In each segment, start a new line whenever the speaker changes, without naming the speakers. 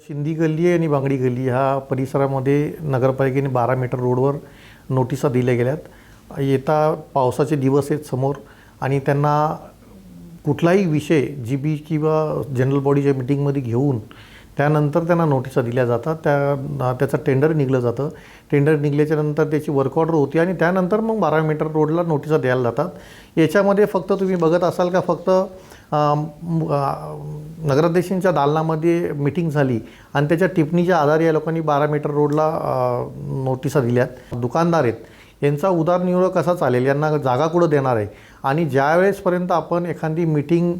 शिंदी गल्ली आणि बांगडी गल्ली ह्या परिसरामध्ये नगरपालिकेने 12 मीटर रोडवर नोटिसा दिल्या गेल्यात। येता पावसाचे दिवस आहेत समोर आणि त्यांना कुठलाही विषय जीबी किंवा जनरल बॉडीच्या मीटिंगमध्ये घेऊन त्यानंतर त्यांना नोटिसा दिल्या जातात। त्याचं टेंडर निघलं जातं। टेंडर निघल्याच्यानंतर त्याची वर्क ऑर्डर होती आणि त्यानंतर मग 12 मीटर रोडला नोटिसा द्यायला जातात। याच्यामध्ये फक्त तुम्ही बघत असाल का फक्त नगराध्यक्षांच्या दालनामध्ये मीटिंग झाली आणि त्याच्या टिप्पणीच्या आधारे या लोकांनी 12 मीटर रोडला नोटिसा दिल्यात। दुकानदार आहेत यांचा उदरनिर्वाह कसा चालेल, यांना जागा कुठं देणार आहे आणि ज्यावेळेसपर्यंत आपण एखादी मीटिंग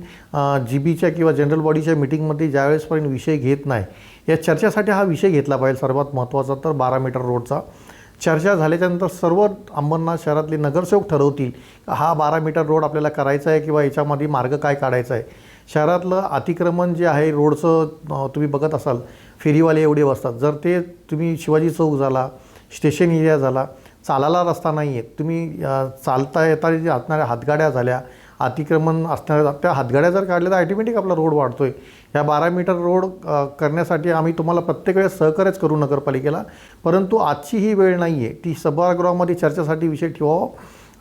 जीबीच्या किंवा जनरल बॉडीच्या मीटिंगमध्ये ज्यावेळेसपर्यंत विषय घेत नाही या चर्चेसाठी हा विषय घेतला पाहिजे। सर्वात महत्त्वाचा तर 12 मीटर रोडचा चर्चा झाल्याच्यानंतर सर्व अंबरनाथ शहरातले नगरसेवक ठरवतील हा 12 मीटर रोड आपल्याला करायचा आहे किंवा याच्यामध्ये मार्ग काय काढायचा आहे। शहरातलं अतिक्रमण जे आहे रोडचं तुम्ही बघत असाल फेरीवाले एवढे बसतात, जर ते तुम्ही शिवाजी चौक झाला, स्टेशन एरिया झाला, चालायला रस्ता नाही आहे, तुम्ही चालता येता जे असणाऱ्या हातगाड्या झाल्या, अतिक्रमण असणाऱ्या त्या हातगाड्या जर काढल्या तर ॲटोमॅटिक आपला रोड वाढतो आहे। ह्या 12 मीटर रोड करण्यासाठी आम्ही तुम्हाला प्रत्येक वेळेस सहकार्यच करू नगरपालिकेला, परंतु आजची ही वेळ नाही आहे। ती सभागृहामध्ये चर्चेसाठी विषय ठेवावा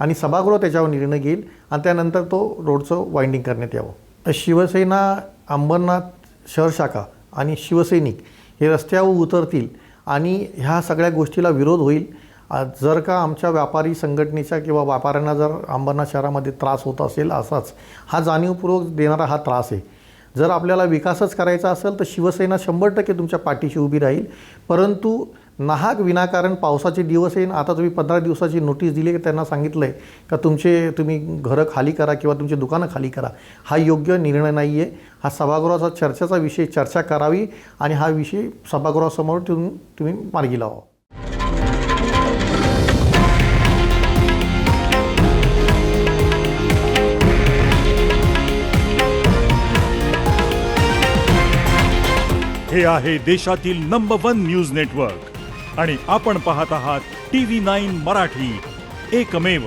आणि सभागृह त्याच्यावर निर्णय घेईल आणि त्यानंतर तो रोडचं वाइंडिंग करण्यात यावं। शिवसेना अंबरनाथ शहर शाखा आणि शिवसैनिक हे रस्त्यावर उतरतील आणि ह्या सगळ्या गोष्टीला विरोध होईल। जर का आमच्या व्यापारी संघटनेच्या किंवा व्यापाऱ्यांना जर अंबरनाथ शहरामध्ये त्रास होत असेल, असाच हा जाणीवपूर्वक देणारा हा त्रास आहे। जर आपल्याला विकासच करायचा असेल तर शिवसेना 100% तुमच्या पाठीशी उभी राहील, परंतु नाहक विनाकारण पावसाचे दिवस येईन। आता तुम्ही 15 दिवसाची नोटीस दिली की त्यांना सांगितलं आहे का तुम्ही घरं खाली करा किंवा तुमची दुकानं खाली करा, हा योग्य निर्णय नाही आहे। हा सभागृहाचा चर्चेचा विषय चर्चा करावी आणि हा विषय सभागृहासमोर तुम्ही मार्गी लावा।
हे आहे देशातील नंबर 1 न्यूज नेटवर्क आणि आपण पाहत आहात TV9 मराठी, एकमेव।